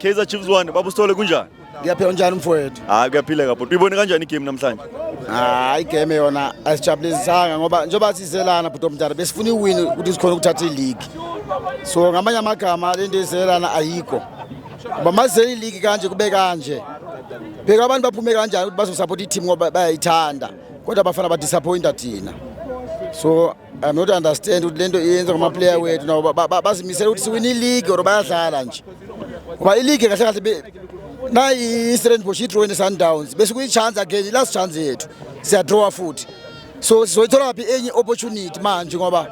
Kaizer Chiefs 1 babusithole kunjani? Ngiyaphila njani mfowethu? Kuyaphileka bhuti. Uyibone kanjani igame namhlanje? Igame yona asijabulisanga ngoba njengoba sizelana bhuti omdala besifuna iwin ukuthi sikhona ukuthatha ileague. So ngamanye amagama lento izelana ayikho. Ngoba mazeli ileague kanje kube kanje. Phela abantu baphume kanjani ukuthi bazosupport i-team ngoba bayayithanda. Kodwa abafana ba disappointa thina. So I'm not understand ukuthi lento iyenza ngama player wethu nabo bazimisela ukuthi siwin ileague or bayadlala nje. Ngoba ileague kahle kahle na i-Stellenbosch i-draw ne-Sundowns bese kuyi-chance again last chance yethu siyadraw futhi. So sizoyithola laphi enye opportunity manje ngoba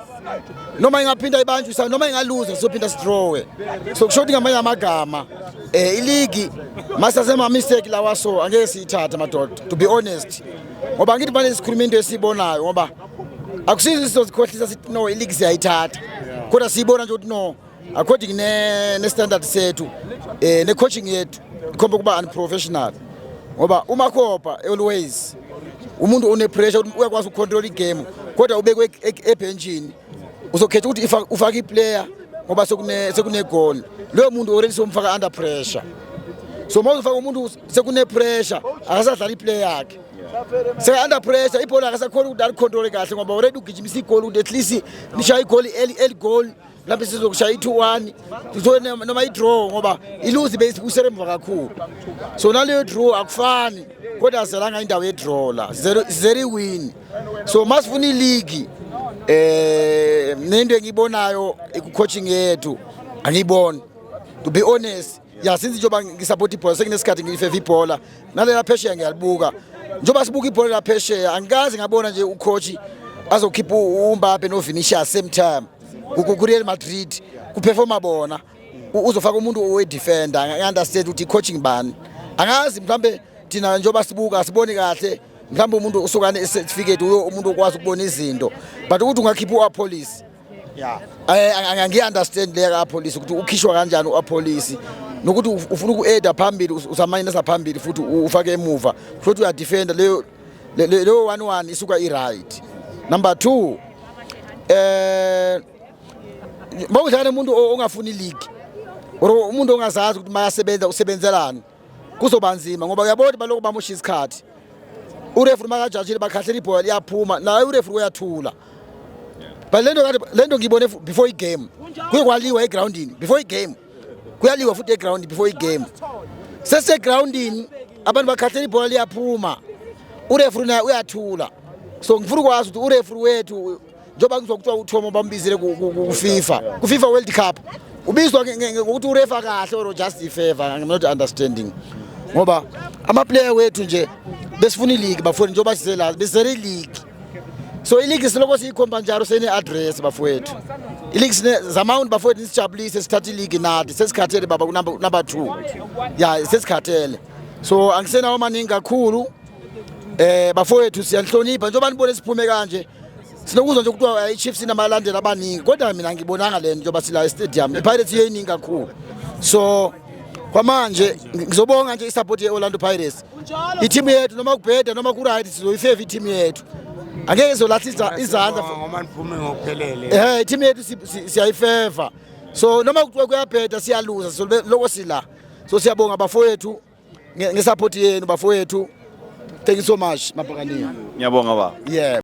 noma ingaphinda ibanjwe noma ingaluza sizophinda sidrawe. So kusho ukuthi ngamanye amagama ileague masasema mistake lawa so angeke siyithatha madoda to be honest. Ngoba ngithi bane sikhuluma into esibonayo ngoba akusizi sizozikhohlisa sithi no ileague siyayithatha. Kodwa siyibona nje ukuthi no according ne standard sethu ne coaching yethu ikhomba kuba unprofessional. Ngoba uMakhopa always umuntu one pressure ukuthi uyakwazi ukucontrol igame kodwa ubekwe ebenchini uzokhetha ukuthi ufaka iplayer ngoba sekune goal lo muntu already somfaka under pressure. So manje ufaka umuntu sekune pressure akasadlala iplayer yakhe seka under pressure ibhola akasakhona ukuthi alicontrol kahle ngoba already ugijimisa igoli ukuthi at least nishaya igoli eli goal lapho sizokushaya i-2-1 sithole noma i-draw ngoba iluzi base useremva kakhulu. So naleyo draw akufani kodwa aselanga indawo ye-draw la zero win. So masifuna ileague nento engibonayo ku-coaching yethu angiyiboni to be honest. Ya since njoba ngisupport ibhola sekunesikhathi ngifeva ibhola nalela phesheya ngiyalibuka njoba sibuka ibhola la phesheya angikaze ngabona nje ucoach azokhipha uMbappe no Vinicius same time ku Real Madrid kuperforma bona uzofaka umuntu owe defender. I understand ukuthi coaching bani angazi mhlambe thina njoba sibuka asiboni kahle mhlambe umuntu usukane certificate umuntu okwazi ukubona izinto but ukuthi ungakhipha uApolice angiyi understand le kaPolice ukuthi ukhishwa kanjani uApolice nokuthi ufuna ukueda phambili usamayinasa phambili futhi ufake emuva futhi uya defender leyo 1-1 isuka i-right. Number 2 bawudlala umuntu ongafuni league or umuntu ongazazi ukuthi mayasebenza usebenzelana kuzoba nzima ngoba uyabona baloko bamosha isikhathi. Ureferee makajajile bakhahlela ibhola liyaphuma naye ureferee uyathula. But lento ngibone before igame kuyikwaliwa egroundini before igame kuyaliwa futhi eground before igame sese groundini abantu bakhahlela ibhola liyaphuma ureferee naye uyathula. So ngifuna ukwazi ukuthi ureferee wethu njoba ngizokuthiwa uThomo bambizile ku FIFA World Cup ubizwa ngokuthi urefa kahle or just ifavor. I'm not understanding ngoba ama player wethu nje besifuna ileague bafuni njoba sizela besere league. So ileague siloko siyikhomba njalo sene address bafowethu ileague sine zamount bafowethu sijabulise sithatha ileague nathi sesikhathele baba ku number 2 sesikhathele. So angisenawo maningi kakhulu bafowethu siyanhlonipha njoba nibone siphume kanje sinokuzwa nje ukuthiwa i-Chiefs inabalandeli abaningi kodwa mina ngibonanga lento njoba sila e-stadium i-Pirates yeyiningi kakhulu. So kwamanje ngizobonga nje isupport ye-Orlando Pirates i-team yethu noma kubheda noma ku-right sizoyifeva i-team yethu angeke sizolahlisa izandla ngoba niphume ngokuphelele i-team yethu siyayifeva. So noma kuthiwa kuyabheda siyaluza loko sila. So siyabonga bafowethu ngesupport yenu bafowethu. Thank you so much mabhakaniya. Ngiyabonga baba. Yeah.